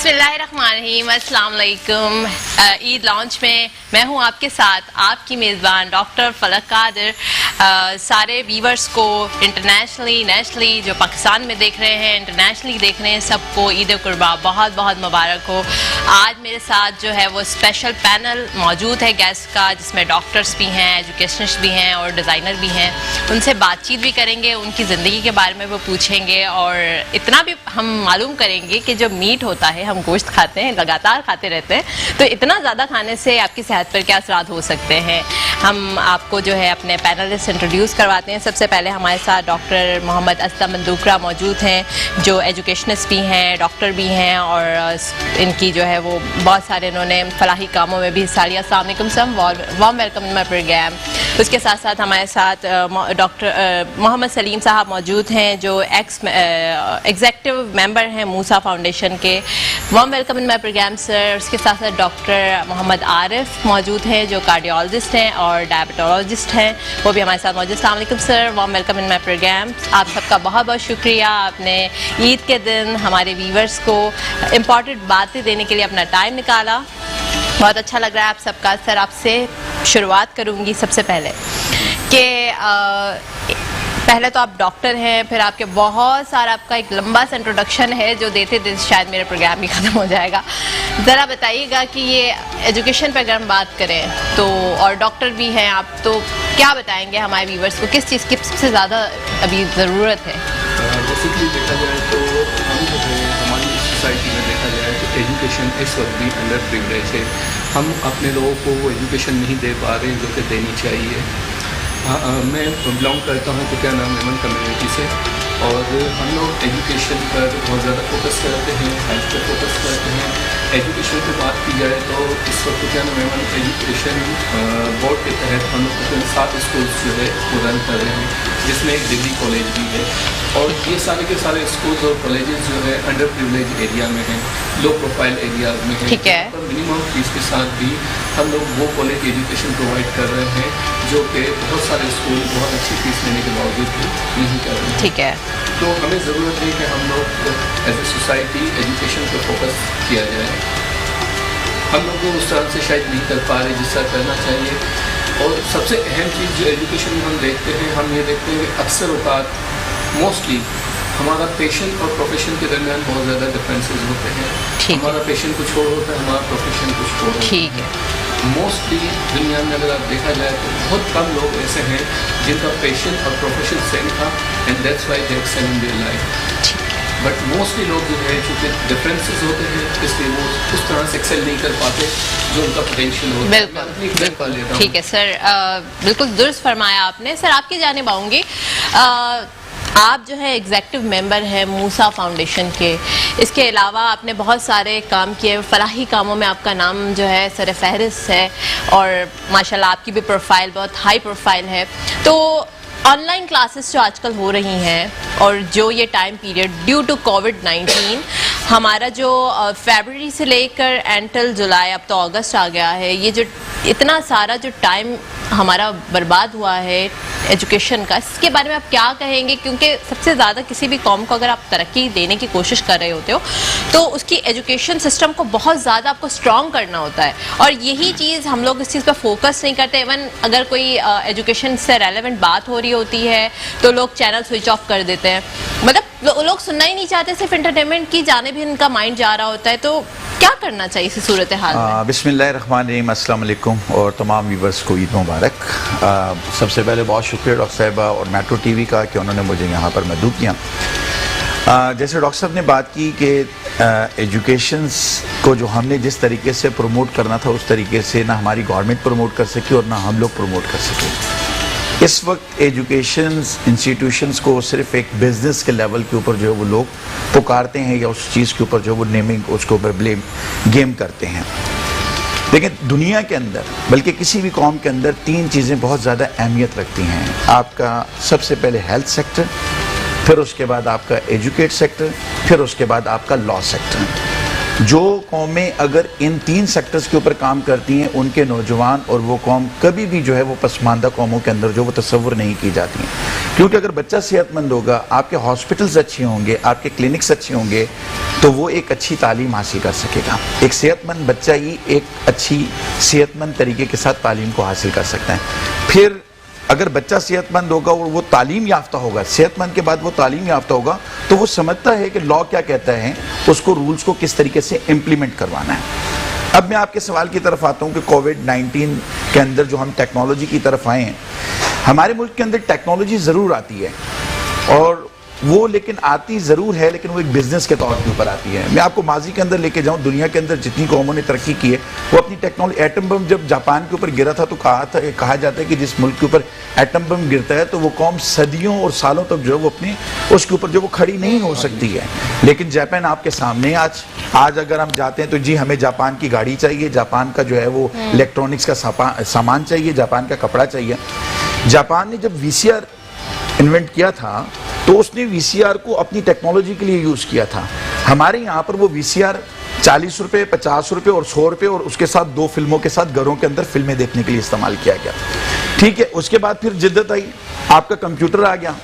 बिस्मिल्लाहिर्रहमानिर्रहीम, अस्सलाम वालेकुम। ईद लॉन्च में मैं हूं आपके साथ, आपकी मेज़बान डॉक्टर फलक कादिर। सारे व्यूवर्स को इंटरनेशनली नेशनली जो पाकिस्तान में देख रहे हैं, इंटरनेशनली देख रहे हैं, सबको ईद कुर्बा बहुत बहुत मुबारक हो। आज मेरे साथ जो है वो स्पेशल पैनल मौजूद है गेस्ट का, जिसमें डॉक्टर्स भी हैं, एजुकेशनिस्ट भी हैं और डिज़ाइनर भी हैं। उनसे बातचीत भी करेंगे, उनकी ज़िंदगी के बारे में वो पूछेंगे और इतना भी हम मालूम करेंगे कि जो मीट होता है, हम गोश्त खाते हैं, लगातार खाते रहते हैं, तो इतना ज़्यादा खाने से आपकी सेहत पर क्या असरात हो सकते हैं। हम आपको जो है अपने पैनलिस्ट इंट्रोड्यूस करवाते हैं। सबसे पहले हमारे साथ डॉक्टर मोहम्मद असलम मंदूकरा मौजूद हैं, जो एजुकेशनिस्ट भी हैं, डॉक्टर भी हैं और इनकी जो है वो बहुत सारे इन्होंने फलाही कामों में भी हिस्सा लिया। अस्सलाम वालेकुम sir, warm welcome in my program. उसके साथ साथ हमारे साथ डॉक्टर मोहम्मद सलीम साहब मौजूद हैं, जो एग्जेक्टिव मेंबर हैं मूसा फाउंडेशन के। Warm welcome in my program sir. उसके साथ साथ डॉक्टर मोहम्मद आरिफ मौजूद हैं, जो कार्डियोलॉजिस्ट हैं और डायबिटोलॉजिस्ट हैं, वो भी हमारे साथ मौजूद। अस्सलाम वालेकुम sir, warm welcome in my program. आप सबका बहुत बहुत शुक्रिया, आपने ईद के दिन हमारे व्यूवर्स को इम्पॉर्टेंट बातें देने के लिए अपना टाइम निकाला। बहुत अच्छा लग रहा है आप सबका। सर, आपसे शुरुआत करूँगी सबसे पहले कि पहले तो आप डॉक्टर हैं, फिर आपके बहुत सारा आपका एक लंबा सा इंट्रोडक्शन है जो देते देते शायद मेरा प्रोग्राम भी ख़त्म हो जाएगा। ज़रा बताइएगा कि ये एजुकेशन पर अगर हम बात करें तो, और डॉक्टर भी हैं आप, तो क्या बताएंगे हमारे व्यूवर्स को, किस चीज़ की सबसे ज़्यादा अभी ज़रूरत है? बेसिकली देखा जाए तो हम जो है हमारी सोसाइटी में देखा जाए तो एजुकेशन इस वक्त भी अंडर प्रिविलेज है। हम अपने लोगों को वो एजुकेशन नहीं दे पा रहे जो कि देनी चाहिए। मैं बिलोंग करता हूँ तो क्या नाम मेमन कम्युनिटी से, और हम लोग एजुकेशन पर बहुत ज़्यादा फोकस करते हैं, हेल्थ पर फोकस करते हैं। एजुकेशन की बात की जाए तो इस वक्त क्या नाम मेमन एजुकेशन बोर्ड के तहत हम लोग तकरीबन 7 स्कूल्स जो है वो रन कर रहे हैं, जिसमें एक डिग्री कॉलेज भी है। और ये सारे के सारे स्कूल्स और कॉलेजेस जो है अंडर प्रिविलेज एरिया में हैं, लो प्रोफाइल एरियाज में हैं। ठीक है। पर मिनिमम फीस के साथ भी हम लोग वो कॉलेज एजुकेशन प्रोवाइड कर रहे हैं जो कि बहुत सारे स्कूल बहुत अच्छी फीस लेने के बावजूद भी नहीं कर रहे हैं। ठीक है। तो हमें ज़रूरत है कि हम लोग एज ए सोसाइटी एजुकेशन पर फोकस किया जाए। हम लोग वो उस तरह से शायद नहीं कर पा रहे जिस तरह करना चाहिए। और सबसे अहम चीज़ जो एजुकेशन में हम देखते हैं, हम ये देखते हैं कि अक्सर औकात मोस्टली हमारा पेशेंट और प्रोफेशन के दरमियान बहुत ज़्यादा डिफरेंसेस होते हैं। हमारा पेशेंट कुछ और होता है, हमारा प्रोफेशन कुछ और होता है। ठीक है। मोस्टली दुनिया में अगर आप देखा जाए तो बहुत कम लोग ऐसे हैं जिनका पेशेंट और प्रोफेशन सेम था, and that's why they excel in their life. But mostly लोग जो है चूँकि डिफरेंसेस होते हैं, इसलिए वो उस तरह से एक्सेल नहीं कर पाते जो उनका पोटेंशियल होता है। बिल्कुल ठीक है सर, बिल्कुल दुरुस्त फरमाया आपने। सर, आपकी जानिब आऊँगी। आप जो है एग्जेक्टिव मेंबर हैं मूसा फाउंडेशन के, इसके अलावा आपने बहुत सारे काम किए, फलाही कामों में आपका नाम जो है सर फहरिस्त है और माशाल्लाह आपकी भी प्रोफाइल बहुत हाई प्रोफाइल है। तो ऑनलाइन क्लासेस जो आजकल हो रही हैं और जो ये टाइम पीरियड ड्यू टू कोविड-19, हमारा जो फरवरी से लेकर एंटिल जुलाई, अब तो अगस्त आ गया है, ये जो इतना सारा जो टाइम हमारा बर्बाद हुआ है एजुकेशन का, इसके बारे में आप क्या कहेंगे? क्योंकि सबसे ज़्यादा किसी भी कौम को अगर आप तरक्की देने की कोशिश कर रहे होते हो तो उसकी एजुकेशन सिस्टम को बहुत ज़्यादा आपको स्ट्रॉन्ग करना होता है, और यही चीज़ हम लोग इस चीज़ पर फोकस नहीं करते। इवन अगर कोई एजुकेशन से रेलेवेंट बात हो रही होती है तो लोग चैनल स्विच ऑफ कर देते हैं, मतलब लोग सुनना ही नहीं चाहते, सिर्फ एंटरटेनमेंट की जाने भी इनका माइंड जा रहा होता है। तो क्या करना चाहिए इस सूरत हाल में? बिस्मिल्लाहिर्रहमानिर्रहीम, अस्सलाम वालेकुम और तमाम व्यूवर्स को ईद मुबारक। सबसे पहले बहुत शुक्रिया डॉक्टर साहिबा और मेट्रो टीवी का कि उन्होंने मुझे यहाँ पर मदद किया। जैसे डॉक्टर साहब ने बात की कि एजुकेशन को जो हमने जिस तरीके से प्रमोट करना था उस तरीके से ना हमारी गवर्नमेंट प्रमोट कर सकी और ना हम लोग प्रमोट कर सके। इस वक्त एजुकेशन इंस्टीट्यूशंस को सिर्फ एक बिजनेस के लेवल के ऊपर जो है वो लोग पुकारते हैं, या उस चीज़ के ऊपर जो वो नेमिंग उसके ऊपर ब्लेम गेम करते हैं। लेकिन दुनिया के अंदर, बल्कि किसी भी कौम के अंदर 3 चीज़ें बहुत ज़्यादा अहमियत रखती हैं। आपका सबसे पहले हेल्थ सेक्टर, फिर उसके बाद आपका एजुकेट सेक्टर, फिर उसके बाद आपका लॉ सेक्टर। जो कौमें अगर इन 3 सेक्टर्स के ऊपर काम करती हैं, उनके नौजवान और वो कौम कभी भी जो है वो पसमानदा कौमों के अंदर जो वो तस्वुर नहीं की जाती हैं। क्योंकि अगर बच्चा सेहतमंद होगा, आपके हॉस्पिटल्स अच्छे होंगे, आपके क्लिनिक्स अच्छे होंगे, तो वो एक अच्छी तालीम हासिल कर सकेगा। एक सेहतमंद बच्चा ही एक अच्छी सेहतमंद तरीके के साथ तालीम को हासिल कर सकता है। फिर अगर बच्चा सेहतमंद होगा और वो तालीम याफ्ता होगा, सेहतमंद के बाद वो तालीम याफ्ता होगा, तो वो समझता है कि लॉ क्या कहता है, उसको रूल्स को किस तरीके से इम्प्लीमेंट करवाना है। अब मैं आपके सवाल की तरफ आता हूं कि कोविड-19 के अंदर जो हम टेक्नोलॉजी की तरफ आए हैं, हमारे मुल्क के अंदर टेक्नोलॉजी ज़रूर आती है, और वो लेकिन आती ज़रूर है, लेकिन वो एक बिजनेस के तौर के ऊपर आती है। मैं आपको माजी के अंदर लेके जाऊं, दुनिया के अंदर जितनी कौमों ने तरक्की की है, वो अपनी टेक्नोलॉजी, एटम बम जब जापान के ऊपर गिरा था तो कहा जाता है कि जिस मुल्क के ऊपर एटम बम गिरता है तो वो कौम सदियों और सालों तक जो है वो अपनी उसके ऊपर जो वो खड़ी नहीं हो सकती है। लेकिन जापान आपके सामने आज अगर हम जाते हैं तो जी हमें जापान की गाड़ी चाहिए, जापान का जो है वो इलेक्ट्रॉनिक्स का सामान चाहिए, जापान का कपड़ा चाहिए। जापान ने जब VCR इन्वेंट किया था तो उसने VCR को अपनी टेक्नोलॉजी के लिए यूज किया था। हमारे यहाँ पर वो VCR 40 रुपए, 50 रुपए और 100 रुपए, और उसके साथ 2 फिल्मों के साथ घरों के अंदर फिल्में देखने के लिए इस्तेमाल किया गया। ठीक है, उसके बाद फिर जिद्दत आई, आपका कंप्यूटर आ गया।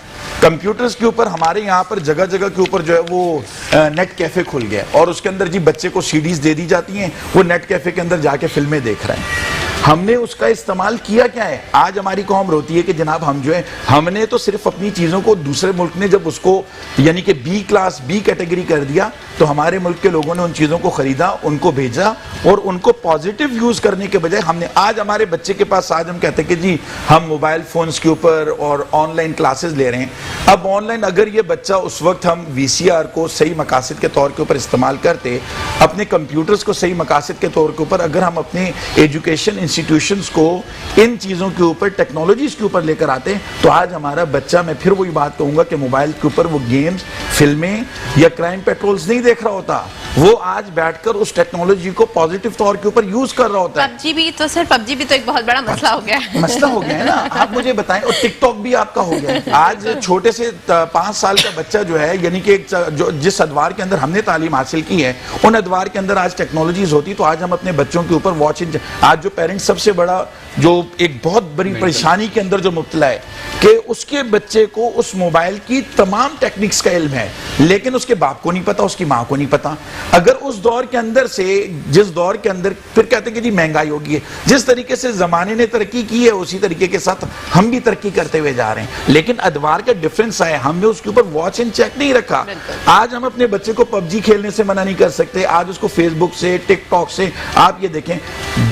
कंप्यूटर्स के ऊपर हमारे यहाँ पर जगह जगह के ऊपर जो है वो नेट कैफे खुल गया, और उसके अंदर जी बच्चे को CDs दे दी जाती हैं, वो नेट कैफे के अंदर जाके फिल्में देख रहे हैं। हमने उसका इस्तेमाल किया क्या है? आज हमारी कौम रोती है कि जनाब हम जो है, हमने तो सिर्फ अपनी चीज़ों को, दूसरे मुल्क ने जब उसको यानी कि B क्लास, B कैटेगरी कर दिया, तो हमारे मुल्क के लोगों ने उन चीज़ों को खरीदा, उनको भेजा, और उनको पॉजिटिव यूज़ करने के बजाय हमने आज हमारे बच्चे के पास, आज हम कहते हैं कि जी हम मोबाइल फ़ोन्स के ऊपर और ऑनलाइन क्लासेस ले रहे हैं। अब ऑनलाइन अगर ये बच्चा उस वक्त हम VCR को सही मकासद के तौर के ऊपर इस्तेमाल करते, अपने कंप्यूटर्स को सही मकासद के तौर के ऊपर अगर हम अपने एजुकेशन इंस्टीट्यूशंस को इन चीज़ों के ऊपर, टेक्नोलॉजीज के ऊपर लेकर आते, तो आज हमारा बच्चा, मैं फिर वही बात कहूँगा कि मोबाइल के ऊपर वो गेम्स, फिल्में या क्राइम पेट्रोल्स नहीं देख रहा होता, वो आज बैठकर उस टेक्नोलॉजी को पॉजिटिव तौर के ऊपर यूज कर रहा होता है। PUBG भी तो सर, PUBG भी तो एक बहुत बड़ा मसला हो गया है। मसला हो गया है ना, आप मुझे बताएं। और टिकटॉक भी आपका हो गया है। आज छोटे से 5 साल का बच्चा जो है, यानी कि जो जिस अदवार के अंदर हमने तालीम हासिल की है, उन अदवार के अंदर आज टेक्नोलॉजीज होती, तो आज हम अपने बच्चों के ऊपर वॉचिंग, आज जो पेरेंट्स सबसे बड़ा जो एक बहुत बड़ी परेशानी के अंदर जो मुब्तला है कि उसके बच्चे को उस मोबाइल की तमाम टेक्निक्स का इल्म है, लेकिन उसके बाप को नहीं पता, उसकी माँ को नहीं पता। अगर उस दौर के अंदर से, जिस दौर के अंदर फिर कहते हैं कि जी महंगाई होगी है, जिस तरीके से जमाने ने तरक्की की है उसी तरीके के साथ हम भी तरक्की करते हुए जा रहे हैं, लेकिन अदवार का डिफरेंस है, हमने उसके ऊपर वॉच एंड चेक नहीं रखा। आज हम अपने बच्चे को PUBG खेलने से मना नहीं कर सकते, आज उसको फेसबुक से, टिकटॉक से, आप ये देखें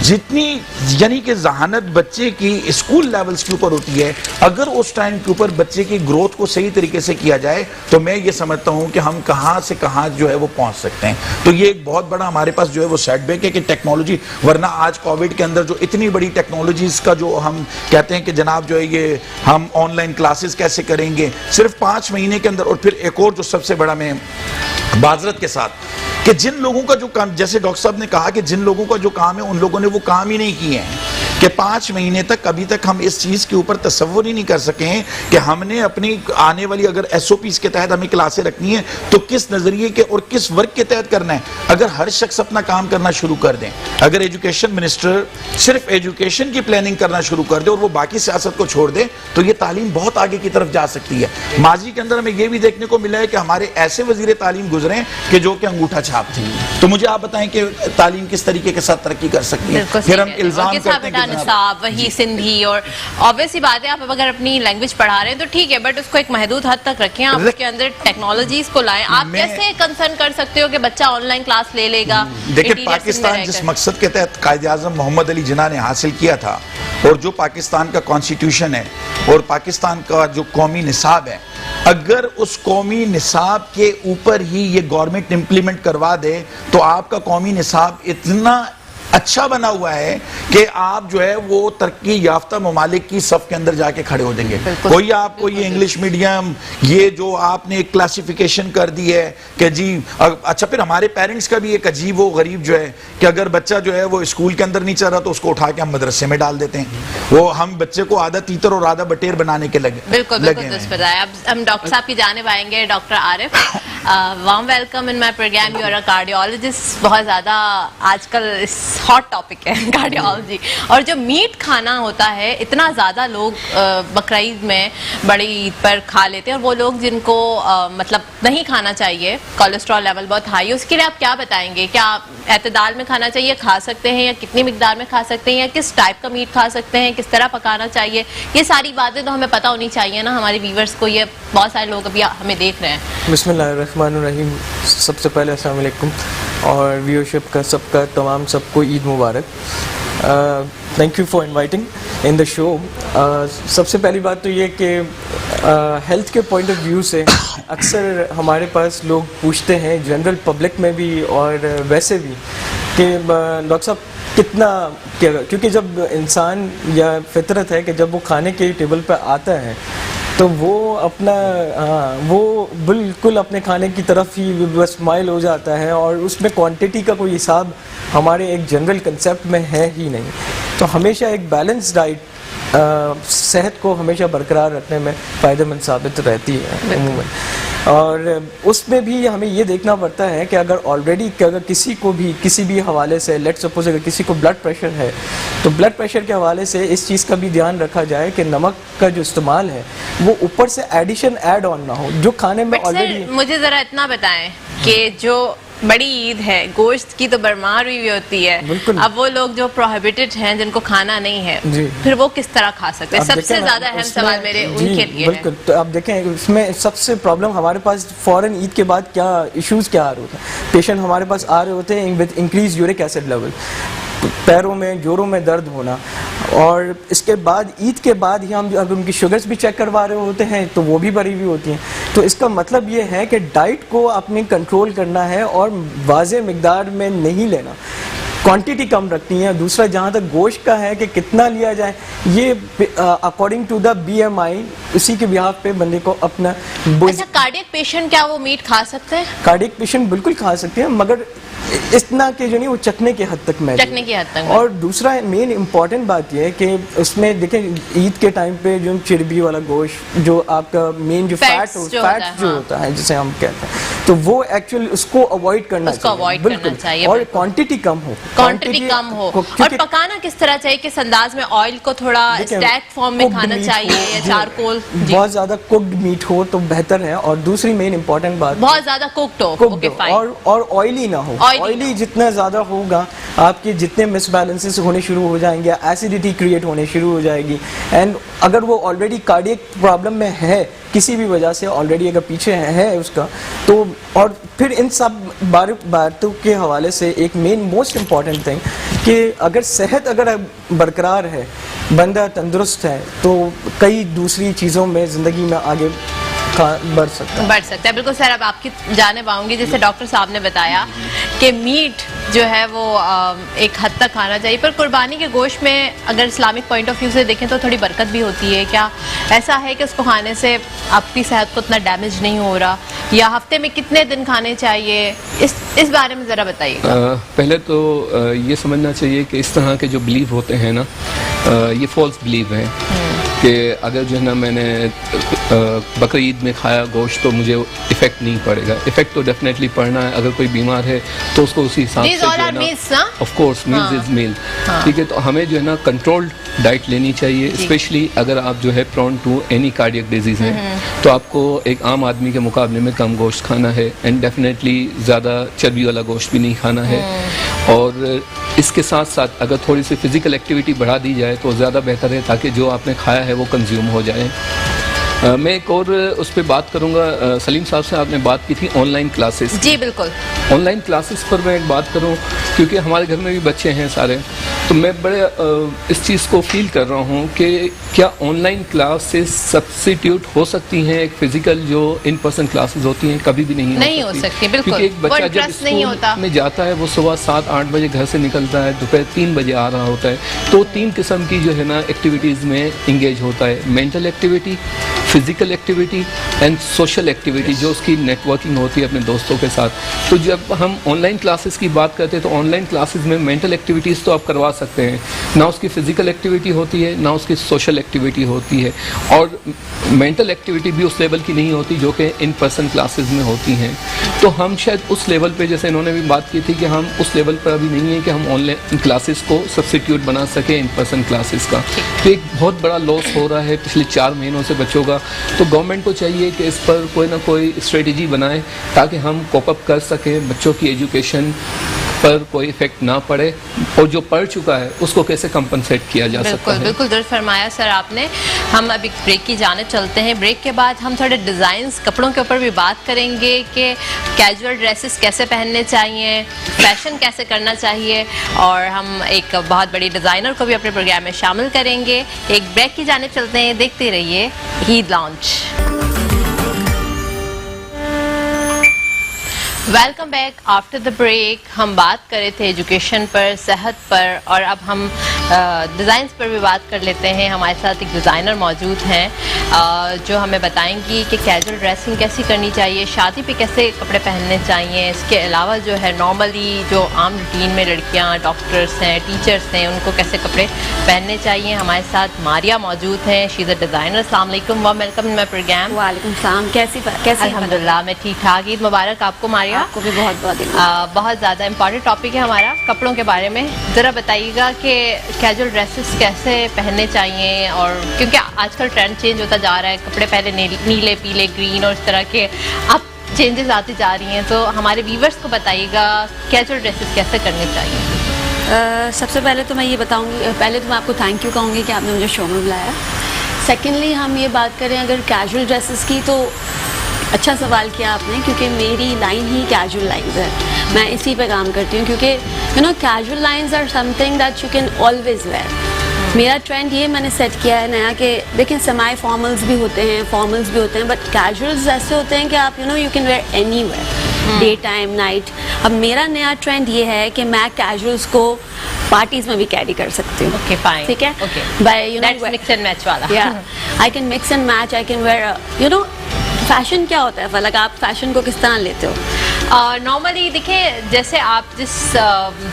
जितनी यानी कि जहानत बच्चे की स्कूल लेवल्स के ऊपर होती है, अगर उस टाइम के ऊपर बच्चे की ग्रोथ को सही तरीके से किया जाए, तो मैं ये समझता हूं कि हम कहां से कहां जो है वो पहुंच सकते हैं। तो ये एक बहुत बड़ा हमारे पास जो है वो सेटबैक है कि टेक्नोलॉजी, वरना आज कोविड के अंदर जो इतनी बड़ी टेक्नोलॉजीज का जो हम कहते हैं कि जनाब जो है ये हम ऑनलाइन क्लासेस कैसे करेंगे, सिर्फ 5 महीने के अंदर। और फिर एक और जो सबसे बड़ा, मैं बाज़रत के साथ, कि जिन लोगों का जो काम, जैसे डॉक्टर साहब ने कहा कि जिन लोगों का जो काम है उन लोगों ने वो काम ही नहीं किए हैं, कि 5 महीने तक अभी तक हम इस चीज के ऊपर तसव्वुर ही नहीं कर सके हैं कि हमने अपनी आने वाली अगर SOPs के तहत हमें क्लासें रखनी है तो किस नजरिए के और किस वर्ग के तहत करना है। अगर हर शख्स अपना काम करना शुरू कर दें, अगर एजुकेशन मिनिस्टर सिर्फ एजुकेशन की प्लानिंग करना शुरू कर दे और वो बाकी सियासत को छोड़ दे, तो ये तालीम बहुत आगे की तरफ जा सकती है। माजी के अंदर हमें ये भी देखने को मिला है कि हमारे ऐसे वजीर तालीम गुजरे कि जो कि अंगूठा छाप थी। तो मुझे आप बताएं कि तालीम किस तरीके के साथ तरक्की कर सकती है। फिर हम इल्जाम करते हैं निसाब, वही सिंधी, और ऑब्वियसली बात है आप अगर अपनी लैंग्वेज पढ़ा रहे हैं तो ठीक है, बट उसको एक महदूद हद तक रखें, आप उसके अंदर टेक्नोलॉजीज को लाएं। आप कैसे कंसर्न कर सकते हो कि बच्चा ऑनलाइन क्लास ले लेगा? देखिए, पाकिस्तान जिस मकसद के तहत कायदे आज़म मोहम्मद अली जिन्ना ने हासिल किया था, और जो पाकिस्तान का कॉन्स्टिट्यूशन है और पाकिस्तान का जो कौमी निसाब है, अगर उस कौमी निसाब के ऊपर ही ये गवर्नमेंट इंप्लीमेंट करवा दे, तो आपका कौमी निसाब इतना अच्छा बना हुआ है कि आप जो है वो तरक्की याफ्ता ममालिक की सफ के अंदर जाके खड़े हो जाएंगे। कोई आपको ये इंग्लिश मीडियम, ये जो आपने क्लासिफिकेशन कर दी है कि जी अच्छा, फिर हमारे पेरेंट्स का भी एक अजीब वो गरीब जो है कि अगर बच्चा जो है वो स्कूल के अंदर नहीं चल रहा तो उसको उठा के हम मदरसे में डाल देते हैं। वो हम बच्चे को आधा तीतर और आधा बटेर बनाने के लगे। बिल्कुल बिल्कुल। अब हम डॉक्टर साहब की जानिब आएंगे। Doctor Arif, warm welcome in my program. You are a cardiologist. बहुत ज़्यादा आजकल हॉट टॉपिक है कार्डियोलॉजी। और जो मीट खाना होता है, इतना ज़्यादा लोग बकरा ईद में, बड़ी ईद पर खा लेते हैं, और वो लोग जिनको मतलब नहीं खाना चाहिए, कोलेस्ट्रॉल लेवल बहुत हाई है, उसके लिए आप क्या बताएंगे? क्या एतदाल में खाना चाहिए, खा सकते हैं, या कितनी मिकदार में खा सकते हैं, या किस टाइप का मीट खा सकते हैं, किस तरह पकाना चाहिए? ये सारी बातें तो हमें पता होनी चाहिए ना हमारे व्यूअर्स को। ये बहुत सारे लोग अभी हमें देख रहे हैं। बिस्मिल्लाहिर्रहमानिर्रहीम। सबसे पहले अस्सलाम वालेकुम, और व्यूअरशिप का सबका तमाम सबको ईद मुबारक। Thank you for inviting in the show. सबसे पहली बात तो ये कि हेल्थ के पॉइंट ऑफ व्यू से अक्सर हमारे पास लोग पूछते हैं, जनरल पब्लिक में भी और वैसे भी, कि डॉक्टर साहब कितना क्या, क्योंकि जब इंसान या फितरत है कि जब वो खाने के टेबल पर आता है तो वो अपना वो बिल्कुल अपने खाने की तरफ ही बस माइल हो जाता है, और उसमें क्वांटिटी का कोई हिसाब हमारे एक जनरल कंसेप्ट में है ही नहीं। तो हमेशा एक बैलेंस डाइट सेहत को हमेशा बरकरार रखने में फ़ायदेमंद साबित रहती है अमूमन। और उसमें भी हमें ये देखना पड़ता है कि अगर ऑलरेडी अगर किसी को भी किसी भी हवाले से, लेट्स सपोज अगर किसी को ब्लड प्रेशर है, तो ब्लड प्रेशर के हवाले से इस चीज़ का भी ध्यान रखा जाए कि नमक का जो इस्तेमाल है वो ऊपर से एडिशन ऐड ऑन ना हो, जो खाने में ऑलरेडी। मुझे ज़रा इतना बताएं कि जो बड़ी ईद है, गोश्त की तो भरमार हुई होती है, अब वो लोग जो प्रोहिबिटेड हैं, जिनको खाना नहीं है, फिर वो किस तरह खा सकते हैं? सबसे ज्यादा अहम सवाल मेरे उनके लिए है। तो आप देखें, इसमें सबसे प्रॉब्लम हमारे पास फौरन ईद के बाद क्या इश्यूज क्या आ रहे होते हैं? पेशेंट हमारे पास आ रहे होते हैं with increase uric acid level, पैरों में जोरों में दर्द होना, और इसके बाद ईद के बाद ही हम अगर उनकी शुगर्स भी चेक करवा रहे होते हैं तो वो भी बढ़ी हुई होती हैं। तो इसका मतलब ये है कि डाइट को आपने कंट्रोल करना है और वाज़े मिकदार में नहीं लेना, क्वांटिटी कम रखनी है। दूसरा, जहाँ तक गोश्त का है कि कितना लिया जाए, ये अकॉर्डिंग टू द BMI, उसी के बिहाफ पे बंदे को अपना। अच्छा, कार्डियक पेशेंट क्या वो मीट खा सकते हैं? कार्डियक पेशेंट बिल्कुल खा सकते हैं, मगर इतना कि जो नहीं वो चखने के हद तक में, चखने की हद तक। और दूसरा मेन इम्पॉर्टेंट बात यह है कि उसमें देखें ईद के टाइम पे जो चर्बी वाला गोश्त, जो आपका मेन जो फैट होता है जिसे हम कहते हैं, तो वो एक्चुअली उसको अवॉइड करना चाहिए, और क्वांटिटी कम हो, और पकाना किस तरह चाहिए? किस अंदाज में? ऑयल को थोड़ा स्टैक फॉर्म में खाना चाहिए या चारकोल? बहुत ज्यादा कुक्ड मीट हो तो बेहतर है। और दूसरी मेन इम्पॉर्टेंट बात, बहुत ज्यादा कुक्ड हो, और ऑयली ना हो। ऑयली जितना ज़्यादा होगा, आपके जितने मिसबैलेंसेस होने शुरू हो जाएंगे, एसिडिटी क्रिएट होने शुरू हो जाएगी। एंड अगर वो ऑलरेडी कार्डियक प्रॉब्लम में है किसी भी वजह से, ऑलरेडी अगर पीछे है उसका, तो और फिर इन सब बातों के हवाले से एक मेन मोस्ट इम्पॉर्टेंट थिंग कि अगर सेहत अगर बरकरार है, बंदा तंदुरुस्त है, तो कई दूसरी चीज़ों में ज़िंदगी में आगे बढ़ सकता है। बिल्कुल सर, अब आपकी जाने पाऊंगी, जैसे डॉक्टर साहब ने बताया कि मीट जो है वो एक हद तक खाना चाहिए, पर कुर्बानी के गोश्त में अगर इस्लामिक पॉइंट ऑफ व्यू से देखें तो थोड़ी बरकत भी होती है। क्या ऐसा है कि उसको खाने से आपकी सेहत को उतना डैमेज नहीं हो रहा, या हफ्ते में कितने दिन खाने चाहिए? इस बारे में ज़रा बताइए। पहले तो ये समझना चाहिए कि इस तरह के जो बिलीव होते हैं ना, ये फॉल्स बिलीव है कि अगर जो है ना मैंने बकरा ईद में खाया गोश्त तो मुझे इफेक्ट नहीं पड़ेगा। इफेक्ट तो डेफिनेटली पड़ना है। अगर कोई बीमार है तो उसको उसी हिसाब से जो है ना, ऑफ कोर्स मील्स इज मील, ठीक है। तो हमें जो है ना कंट्रोल्ड डाइट लेनी चाहिए, स्पेशली अगर आप जो है prone to any cardiac disease हैं, तो आपको एक आम आदमी के मुकाबले में कम गोश्त खाना है, एंड डेफिनेटली ज़्यादा चर्बी वाला गोश्त भी नहीं खाना है। और इसके साथ साथ अगर थोड़ी सी फिजिकल एक्टिविटी बढ़ा दी जाए तो ज़्यादा बेहतर है, ताकि जो आपने खाया है वो कंज्यूम हो जाए। मैं एक और उस पर बात करूंगा। सलीम साहब से आपने बात की थी ऑनलाइन क्लासेस। जी बिल्कुल। ऑनलाइन क्लासेस पर मैं एक बात करूं, क्योंकि हमारे घर में भी बच्चे हैं सारे, तो मैं बड़े इस चीज़ को फील कर रहा हूं कि क्या ऑनलाइन क्लासेस सब्स्टिट्यूट हो सकती हैं एक फिजिकल जो इन पर्सन क्लासेस होती हैं? कभी भी नहीं हो सकती। बिल्कुल। क्योंकि एक बच्चा जब स्कूल में जाता है वो सुबह 7-8 बजे घर से निकलता है, दोपहर 3 बजे आ रहा होता है, तो 3 किस्म की जो है ना एक्टिविटीज़ में इंगेज होता है। Mental activity, physical activity and social activity जो उसकी नेटवर्किंग होती है अपने दोस्तों के साथ। तो जब हम ऑनलाइन क्लासेस की बात करते हैं तो ऑनलाइन क्लासेस में मेंटल एक्टिविटीज़ तो आप करवा सकते हैं, ना उसकी फिजिकल एक्टिविटी होती है ना उसकी सोशल एक्टिविटी होती है, और मेंटल एक्टिविटी भी उस लेवल की नहीं होती जो कि इन पर्सन क्लासेस में होती हैं। तो हम शायद उस लेवल पे, जैसे इन्होंने भी बात की थी कि हम उस लेवल पर अभी नहीं है कि हम ऑनलाइन क्लासेस को सब्स्टिट्यूट बना सकें इन पर्सन क्लासेस का। तो एक बहुत बड़ा लॉस हो रहा है पिछले 4 महीनों से बच्चों का। तो गवर्नमेंट को चाहिए कि इस पर कोई ना कोई स्ट्रेटजी बनाए ताकि हम कोप अप कर सकें, बच्चों की एजुकेशन पर कोई इफेक्ट ना पड़े, और जो पढ़ चुका है उसको कैसे कंपनसेट किया जा सकता है। बिल्कुल दुरुस्त फरमाया सर आपने। हम अभी ब्रेक की जाने चलते हैं। ब्रेक के बाद हम थोड़े डिज़ाइंस कपड़ों के ऊपर भी बात करेंगे कि कैजुअल ड्रेसेस कैसे पहनने चाहिए, फैशन कैसे करना चाहिए, और हम एक बहुत बड़ी डिज़ाइनर को भी अपने प्रोग्राम में शामिल करेंगे। एक ब्रेक की जाने चलते हैं, देखते रहिए Eid launch. Welcome back after the break. हम बात कर रहे थे एजुकेशन पर, सेहत पर, और अब हम डिज़ाइंस पर भी बात कर लेते हैं। हमारे साथ एक डिज़ाइनर मौजूद हैं जो हमें बताएंगी कि कैजुअल ड्रेसिंग कैसी करनी चाहिए, शादी पे कैसे कपड़े पहनने चाहिए। इसके अलावा जो है नॉर्मली जो आम रूटीन में लड़कियां डॉक्टर्स हैं, टीचर्स हैं, उनको कैसे कपड़े पहनने चाहिए। हमारे साथ मारिया मौजूद हैं, शी इज़ अ डिज़ाइनर। अस्सलाम वालेकुम, वेलकम इन माय प्रोग्राम। वालेकुम सलाम। कैसी अल्हम्दुलिल्लाह मैं ठीक ठाक। ईद मुबारक आपको मारिया। आपको भी बहुत बहुत बहुत ज़्यादा इम्पॉर्टेंट टॉपिक है हमारा कपड़ों के बारे में। ज़रा बताइएगा कि कैजुअल ड्रेसेस कैसे पहनने चाहिए, और क्योंकि आजकल ट्रेंड चेंज होता जा रहा है, कपड़े पहले नीले पीले ग्रीन और इस तरह के अब चेंजेस आती जा रही हैं। तो हमारे व्यूवर्स को बताइएगा कैजुअल ड्रेसेस कैसे करने चाहिए। सबसे पहले तो मैं ये बताऊंगी, पहले तो मैं आपको थैंक यू कहूँगी कि आपने मुझे शो में बुलाया। सेकेंडली हम ये बात करें अगर कैजुअल ड्रेसेस की, तो अच्छा सवाल किया आपने, क्योंकि मेरी लाइन ही कैजुअल लाइंस है। मैं इसी पे काम करती हूँ क्योंकि you know casual lines are something that you can always wear. मेरा ट्रेंड ये मैंने सेट किया है नया कि देखें सेमी फॉर्मल्स भी होते हैं, फॉर्मल्स भी होते हैं, बट कैजुअल्स ऐसे होते हैं कि आप you can wear anywhere, day time night. अब मेरा नया ट्रेंड ये है कि मैं कैजुअल्स को पार्टीज में भी कैरी कर सकती हूँ। ओके फाइन, ठीक है, okay by you know mix and match वाला। या I can mix and match, I can wear you know. Fashion क्या होता है फलक, आप फैशन को किस तरह लेते हो? नॉर्मली देखिए, जैसे आप जिस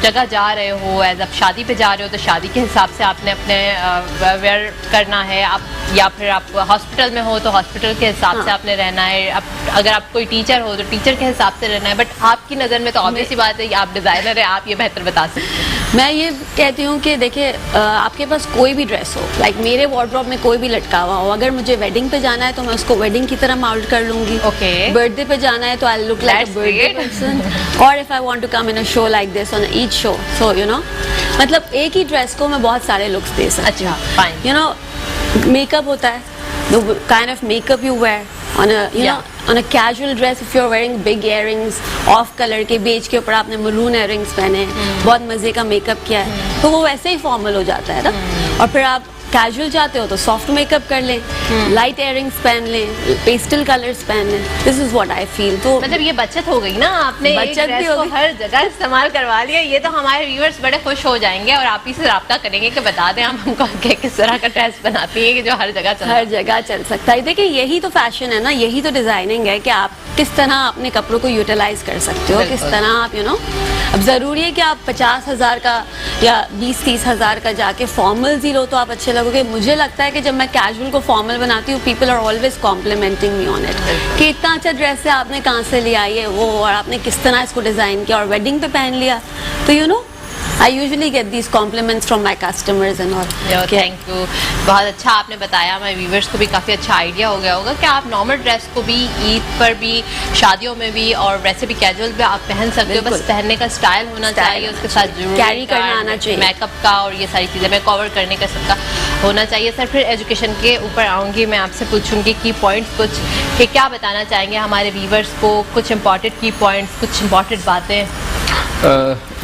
जगह जा रहे हो, एज आप शादी पे जा रहे हो तो शादी के हिसाब से आपने अपने वेयर करना है। आप या फिर आप हॉस्पिटल में हो तो हॉस्पिटल के हिसाब से आपने रहना है। अगर आप कोई टीचर हो तो टीचर के हिसाब से रहना है। बट आपकी नज़र में तो ऑब्वियस सी बात है कि आप डिज़ाइनर है, आप ये बेहतर बता सकते हैं। मैं ये कहती हूँ कि देखिए आपके पास कोई भी ड्रेस हो, लाइक मेरे वार्डरोब में कोई भी लटका हुआ हो, अगर मुझे वेडिंग पे जाना है तो मैं उसको वेडिंग की तरह माउंट कर लूँगी। ओके। बर्थडे पे जाना है तो I look like a birthday person, और if I want to come in a show like this on each show, so you know मतलब एक ही ड्रेस को मैं बहुत सारे लुक्स दे सकती हूँ। अच्छा फाइन। यू नो मेकअप होता है, the kind of makeup you wear on a know on a casual dress, if you're wearing big earrings off color के बेज के ऊपर आपने maroon earrings पहने हैं, बहुत मजे का मेकअप किया है, तो वो वैसे ही फॉर्मल हो जाता है ना। और फिर आप कैजुअल चाहते हो तो सॉफ्ट मेकअप कर लें, लाइट इयरिंग्स पहन लें, पेस्टल कलर्स पहन लें। This is what I feel. तो मतलब ये बचत हो गई ना, आपने बचत एक भी ड्रेस हो को गई। हर जगह इस्तेमाल करवा लिया। ये तो हमारे व्यूअर्स बड़े खुश हो जाएंगे और आप ही से रब्ता करेंगे कि बता दें हम हमको किस तरह का ड्रेस बनाती है कि जो हर जगह चल सकता है। देखिए यही तो फैशन है ना, यही तो डिजाइनिंग है कि आप किस तरह अपने कपड़ों को यूटिलाइज कर सकते हो, किस तरह आप यू नो। अब ज़रूरी है कि आप 50,000 का या 20-30 हज़ार का जाके फॉर्मल्स ही लो तो आप अच्छे लगोगे। मुझे लगता है कि जब मैं कैजुअल को फॉर्मल बनाती हूँ, people are always complimenting me on it कि इतना अच्छा ड्रेस है, आपने कहाँ से लिया ये वो, और आपने किस तरह इसको डिज़ाइन किया और वेडिंग पे पहन लिया। तो you know I usually get these compliments from my customers and all. Thank you, बहुत अच्छा आपने बताया। हमारे व्यूवर्स को भी काफ़ी अच्छा आइडिया हो गया होगा कि आप नॉर्मल ड्रेस को भी ईद पर भी, शादियों में भी, और वैसे भी कैजुअल भी आप पहन सकते हो। बस पहनने का स्टाइल होना चाहिए, उसके साथ जरूर कैरी करना आना चाहिए, मेकअप का और ये सारी चीज़ें मैं कवर करने का सबका होना चाहिए। सर फिर एजुकेशन के ऊपर आऊँगी, मैं आपसे पूछूंगी की पॉइंट्स कुछ कि क्या बताना चाहेंगे हमारे व्यूवर्स को, कुछ इंपॉर्टेंट की पॉइंट्स, कुछ इंपॉर्टेंट बातें।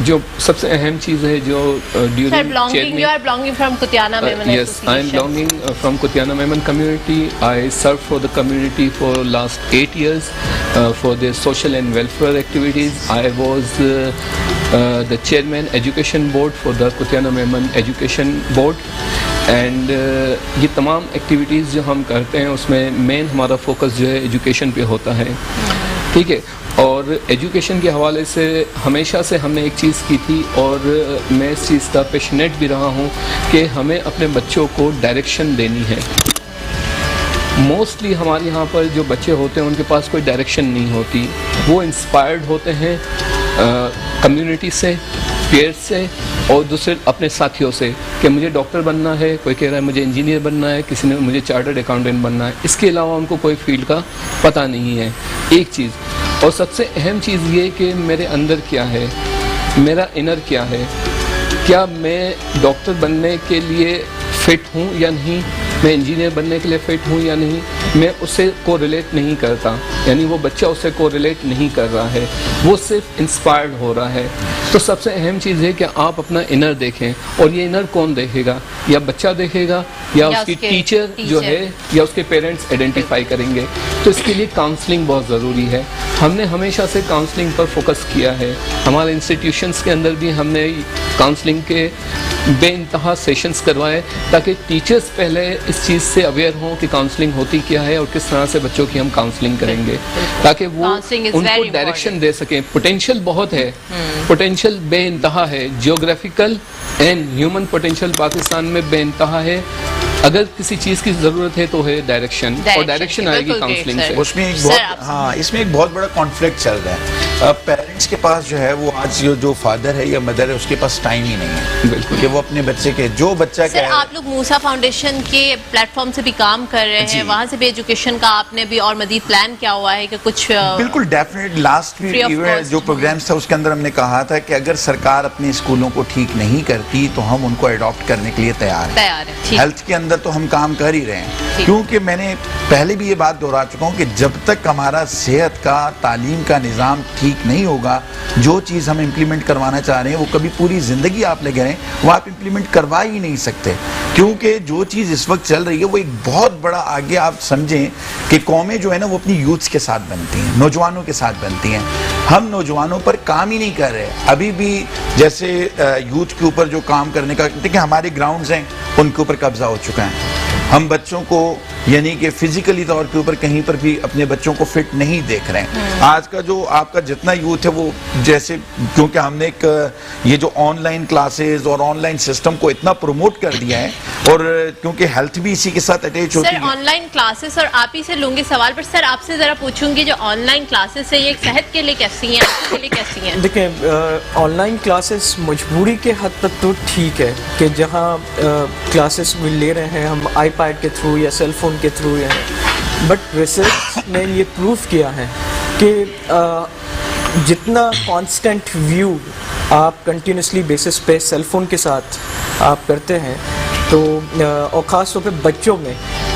जो सबसे अहम चीज़ है जो you are belonging from Kutiana Memon yes, I am belonging from Kutiana Memon community. I served for the community for last 8 years for their social and welfare activities. I was the chairman education board for the Kutiana Memon education board. And ये तमाम activities जो हम करते हैं उसमें main हमारा focus जो है एजुकेशन पे होता है, ठीक है। और एजुकेशन के हवाले से हमेशा से हमने एक चीज़ की थी और मैं इस चीज़ का पैशनेट भी रहा हूँ कि हमें अपने बच्चों को डायरेक्शन देनी है। मोस्टली हमारे यहाँ पर जो बच्चे होते हैं उनके पास कोई डायरेक्शन नहीं होती, वो इंस्पायर्ड होते हैं कम्युनिटी से, पेयर्स से और दूसरे अपने साथियों से कि मुझे डॉक्टर बनना है, कोई कह रहा है मुझे इंजीनियर बनना है, किसी ने मुझे चार्टर्ड अकाउंटेंट बनना है। इसके अलावा उनको कोई फील्ड का पता नहीं है, एक चीज़। और सबसे अहम चीज़ ये कि मेरे अंदर क्या है, मेरा इनर क्या है, क्या मैं डॉक्टर बनने के लिए फ़िट हूँ या नहीं, मैं इंजीनियर बनने के लिए फ़िट हूँ या नहीं, मैं उससे को रिलेट नहीं करता, यानी वो बच्चा उससे को रिलेट नहीं कर रहा है, वो सिर्फ इंस्पायर्ड हो रहा है। तो सबसे अहम चीज़ है कि आप अपना इनर देखें, और ये इनर कौन देखेगा, या बच्चा देखेगा या उसकी टीचर जो है या उसके पेरेंट्स आइडेंटिफाई करेंगे। तो इसके लिए काउंसलिंग बहुत ज़रूरी है। हमने हमेशा से काउंसलिंग पर फोकस किया है, हमारे इंस्टीट्यूशंस के अंदर भी हमने काउंसलिंग के बेइंतहा सेशंस करवाए ताकि टीचर्स पहले इस चीज़ से अवेयर हों कि काउंसलिंग होती क्या है और किस तरह से बच्चों की हम काउंसलिंग करेंगे, ताकि वो उनको डायरेक्शन दे सकें। पोटेंशियल बहुत है, पोटेंशियल बेइंतहा है, geographical and human potential Pakistan में बेइंतहा है। अगर किसी चीज़ की ज़रूरत है तो है डायरेक्शन, और डायरेक्शन आएगी काउंसलिंग से। उसमें एक बहुत इसमें एक बहुत बड़ा कॉन्फ्लिक्ट चल रहा है। पेरेंट्स के पास जो है वो आज जो फादर है या मदर है उसके पास टाइम ही नहीं है, बिल्कुल, कि वो अपने बच्चे के जो बच्चा सर आप लोग मूसा फाउंडेशन के प्लेटफॉर्म से भी काम कर रहे हैं, वहाँ से भी एजुकेशन का आपने भी और मजीद प्लान क्या हुआ है कि कुछ बिल्कुल डेफिनेट लास्ट वीक इवेंट जो प्रोग्राम्स था उसके अंदर हमने कहा था कि अगर सरकार अपने स्कूलों को ठीक नहीं करती तो हम उनको अडॉप्ट करने के लिए तैयार है। हेल्थ के अंदर तो हम काम कर ही रहे हैं, क्योंकि मैंने पहले भी ये बात दोहरा चुका हूँ कि जब तक हमारा सेहत का, तालीम का निज़ाम ठीक नहीं होगा, जो चीज़ हम इम्प्लीमेंट करवाना चाह रहे हैं वो कभी पूरी ज़िंदगी आप लगे रहें वो आप इम्प्लीमेंट करवा ही नहीं सकते, क्योंकि जो चीज़ इस वक्त चल रही है वो एक बहुत बड़ा, आगे आप समझें कि कौमें जो है ना वो अपनी यूथ्स के साथ बनती हैं, नौजवानों के साथ बनती हैं। हम नौजवानों पर काम ही नहीं कर रहे। अभी भी जैसे यूथ के ऊपर जो काम करने का, देखिए हमारे ग्राउंड्स हैं उनके ऊपर कब्जा हो चुका है। हम बच्चों को यानी कि फिजिकली तौर के ऊपर कहीं पर भी अपने बच्चों को फिट नहीं देख रहे हैं। आज का जो आपका जितना यूथ है वो जैसे, क्योंकि हमने एक ये जो ऑनलाइन क्लासेस और ऑनलाइन सिस्टम को इतना प्रमोट कर दिया है, और क्योंकि हेल्थ भी इसी के साथ अटैच होती है। सर ऑनलाइन क्लासेस, और आप ही से लूंगी सवाल, पर सर आपसे जरा पूछूंगी जो ऑनलाइन क्लासेस है ये सेहत के लिए कैसी हैं, आपके लिए कैसी हैं? देखिए ऑनलाइन क्लासेस मजबूरी के हद तक तो ठीक है कि जहाँ क्लासेस भी ले रहे हैं हम आईपैड के थ्रू या सेल फोन के थ्रू है, बट रिसर्च ने ये प्रूव किया है कि जितना कांस्टेंट व्यू आप कंटिन्यूसली बेसिस पे सेल फोन के साथ आप करते हैं तो और ख़ास तौर पे बच्चों में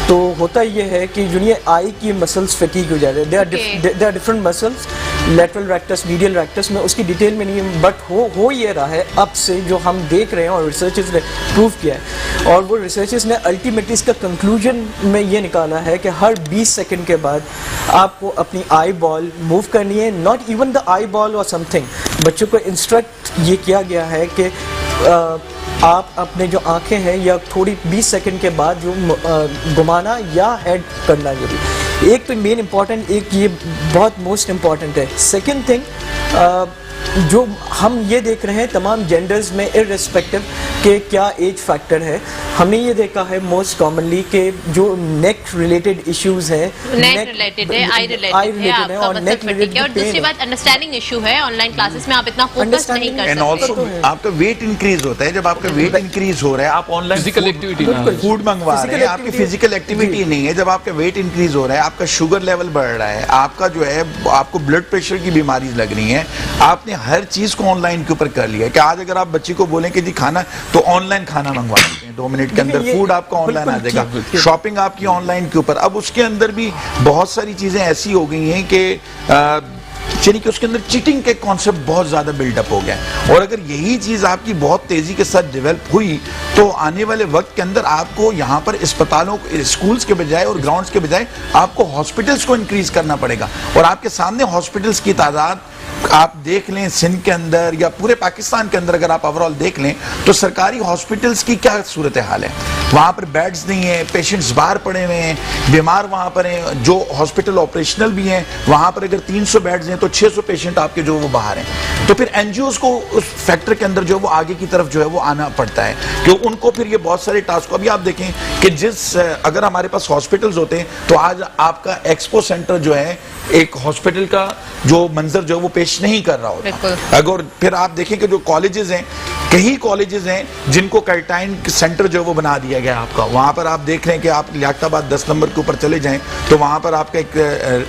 तो होता ये है कि जो ये आई की मसल्स फटीग हो जाते हैं। They are different muscles, lateral rectus, medial rectus में उसकी डिटेल में नहीं है, बट हो ये रहा है अब से जो हम देख रहे हैं और रिसर्चर्स ने प्रूव किया है। और वो रिसर्चर्स ने अल्टीमेटली इसका कंक्लूजन में ये निकाला है कि हर 20 सेकंड के बाद आपको अपनी आई बॉल मूव करनी है, not even the eye ball और समथिंग। बच्चों को इंस्ट्रक्ट ये किया गया है कि आप अपने जो आंखें हैं या थोड़ी 20 सेकंड के बाद जो घुमाना या हेड करना जरूरी। एक तो मेन इम्पॉर्टेंट, एक ये बहुत मोस्ट इम्पॉर्टेंट है। सेकंड थिंग जो हम ये देख रहे हैं तमाम जेंडर्स में इररिस्पेक्टिव के क्या एज फैक्टर है, हमने ये देखा है मोस्ट कॉमनली कि जो नेक रिलेटेड इश्यूज हैं, नेक रिलेटेड है, आई रिलेटेड है, आपका मतलब फटीग है। और दूसरी बात अंडरस्टैंडिंग इशू है, ऑनलाइन क्लासेस में आप इतना फोकस नहीं कर सकते। ऑल्सो आपका वेट इंक्रीज होता है, जब आपका वेट इंक्रीज हो रहा है आप ऑनलाइन फिजिकल एक्टिविटी फूड मंगवा रहे हैं, आपकी फिजिकल एक्टिविटी नहीं है। जब आपका वेट इंक्रीज हो रहा है, आपका शुगर लेवल बढ़ रहा है, आपका जो है आपको ब्लड प्रेशर की बीमारी लग रही है, आपने हर चीज को ऑनलाइन के ऊपर कर लिया है कि आज अगर आप बच्ची को बोलें कि जी खाना, तो ऑनलाइन खाना मंगवा सकते हैं, 2 मिनट के अंदर फूड आपका ऑनलाइन आ जाएगा, शॉपिंग आपकी ऑनलाइन के ऊपर। अब उसके अंदर भी बहुत सारी चीजें ऐसी हो गई हैं कि यानी कि उसके अंदर चीटिंग के कॉन्सेप्ट बहुत ज्यादा बिल्डअप हो गया है। और अगर यही चीज आपकी बहुत तेजी के साथ डेवलप हुई तो आने वाले वक्त के अंदर आपको यहाँ पर अस्पतालों, स्कूल्स के बजाय और ग्राउंड्स के बजाय आपको हॉस्पिटल्स को इंक्रीज करना पड़ेगा। और आपके सामने हॉस्पिटल्स की तादाद आप देख लें सिंध के अंदर या पूरे पाकिस्तान के अंदर, अगर आप ओवरऑल देख लें तो सरकारी हॉस्पिटल्स की क्या सूरत हाल है। वहाँ पर बेड्स नहीं है, पेशेंट्स बाहर पड़े हुए हैं, बीमार वहाँ पर हैं, जो हॉस्पिटल ऑपरेशनल भी हैं वहाँ पर अगर 300 बेड्स हैं तो 600 पेशेंट आपके जो वो बाहर हैं। तो फिर एनजीओज को उस फैक्टर के अंदर जो है वो आगे की तरफ जो है वो आना पड़ता है, क्योंकि उनको फिर ये बहुत सारे टास्क, अभी आप देखें कि अगर हमारे पास हॉस्पिटल्स होते हैं तो आज आपका एक्सपो सेंटर जो है एक हॉस्पिटल का जो मंजर जो है वो पेश नहीं कर रहा होता। अगर फिर आप देखें कि जो कॉलेजेस हैं, कई कॉलेजेस हैं जिनको कैंटाइन सेंटर जो है वो बना दिया गया आपका, वहां पर आप देख रहे हैं कि आप लियाकताबाद 10 नंबर के ऊपर चले जाएं तो वहां पर आपका एक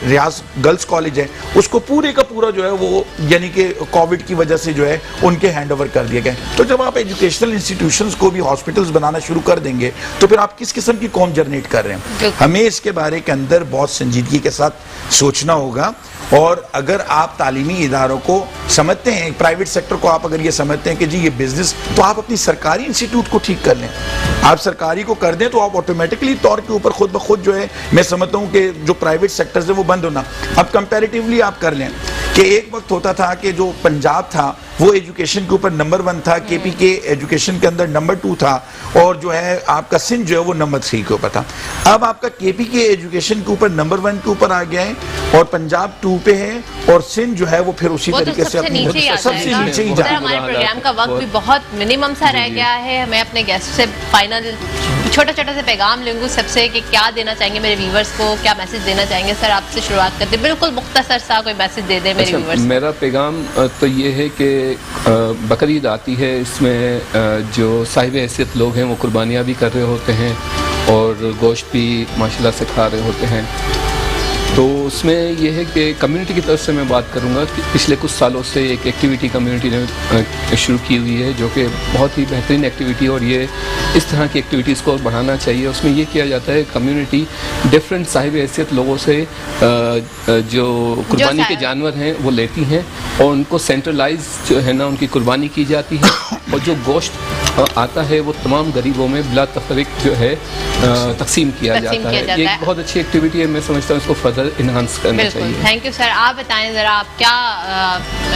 रियाज गर्ल्स कॉलेज है, उसको पूरे का पूरा जो है वो यानी कि कोविड की वजह से जो है उनके हैंड ओवर कर दिए गए। तो जब आप एजुकेशनल इंस्टीट्यूशंस को भी हॉस्पिटल्स बनाना शुरू कर देंगे तो फिर आप किस किस्म की कौम जनरेट कर रहे हैं। हमें इसके बारे के अंदर बहुत संजीदगी के साथ सोचना होगा। और अगर आप तालीमी इदारों को समझते हैं, प्राइवेट सेक्टर को आप अगर ये समझते हैं कि जी ये बिजनेस, तो आप अपनी सरकारी इंस्टीट्यूट को ठीक कर लें। आप सरकारी को कर दें तो आप ऑटोमेटिकली तौर के ऊपर खुद ब खुद जो है, मैं समझता हूँ कि जो प्राइवेट सेक्टर्स है वो बंद होना। अब कंपैरेटिवली आप कर लें कि एक वक्त होता था कि जो पंजाब था वो एजुकेशन के ऊपर नंबर 1 था, केपी के एजुकेशन के अंदर नंबर 2 था, और जो है आपका सिंध जो है वो नंबर 3 के ऊपर था। अब आपका केपी के एजुकेशन के ऊपर नंबर 1 के ऊपर आ गया है और पंजाब 2 पे है और सिंध जो है वो फिर उसी तरीके से सबसे नीचे ही जा। हमारे प्रोग्राम का वक्त भी बहुत मिनिमम सा रह गया है। मैं अपने गेस्ट से फाइनल छोटा छोटा से पैगाम लूंगी सबसे कि क्या देना चाहेंगे मेरे व्यूवर्स को, क्या मैसेज देना चाहेंगे। सर आपसे शुरुआत करते, बिल्कुल मुख्तसर सा कोई मैसेज दे दे मेरे व्यूवर्स। मेरा पैगाम तो ये है कि बकरीद आती है, इसमें जो साहिब हैसियत लोग हैं वो कुर्बानियाँ भी कर रहे होते हैं और गोश्त भी माशाल्लाह से खा रहे होते हैं। तो उसमें यह है कि कम्युनिटी की तरफ से मैं बात करूंगा कि पिछले कुछ सालों से एक एक्टिविटी कम्युनिटी ने शुरू की हुई है जो कि बहुत ही बेहतरीन एक्टिविटी, और ये इस तरह की एक्टिविटीज़ को बढ़ाना चाहिए। उसमें ये किया जाता है कम्युनिटी डिफरेंट साहिब हैसियत लोगों से जो कुर्बानी के जानवर हैं वो लेती हैं और उनको सेंट्रलाइज जो है ना उनकी कुर्बानी की जाती है, और जो गोश्त आता है वो तमाम गरीबों में बिला तफरीक जो है तकसीम किया जाता है। ये एक बहुत अच्छी एक्टिविटी है, मैं समझता हूँ इसको फर्दर इनहांस करना चाहिए। Thank you sir. आप बताएं ज़रा आप क्या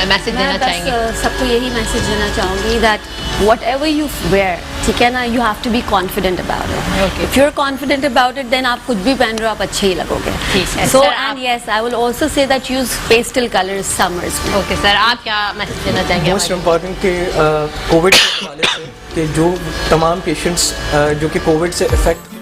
मैसेज देना चाहेंगे? सबको यही मैसेज देना चाहूँगी दैट whatever you wear, ठीक है ना, you have to be confident about it. Okay. If you're confident about it, then आप कुछ भी पहन रहे हो आप अच्छे ही लगोगे। ठीक है। So Sir, and yes, I will also say that use pastel colors summers में। ओके सर, आप क्या मैसेज देना चाहेंगे? मोस्ट इम्पॉर्टेंट कि कोविड के हवाले से कि जो तमाम पेशेंट्स जो कि कोविड से इफेक्ट